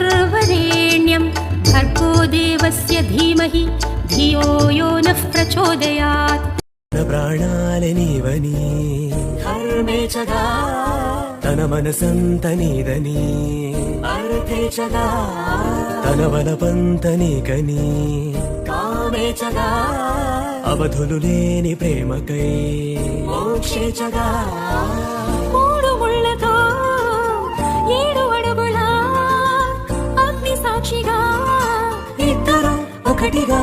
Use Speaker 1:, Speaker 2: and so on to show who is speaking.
Speaker 1: भर्गोर्वरेण्यं भर्गो देवस्य धीमहि धियो यो नः प्रचोदयात्
Speaker 2: ప్రాణాలనివని
Speaker 3: ధర్మేచగా
Speaker 2: తన మనసంతనీదని
Speaker 3: అర్థేచగా
Speaker 2: తన వలపంతనీకని
Speaker 3: కామేచగా
Speaker 2: అవధులు లేని ప్రేమకై
Speaker 3: మోక్షేచగా
Speaker 1: మూడు ముళ్ళతో 7 అడుగుల అగ్ని సాక్షిగా
Speaker 3: ఇద్దరు ఒకటిగా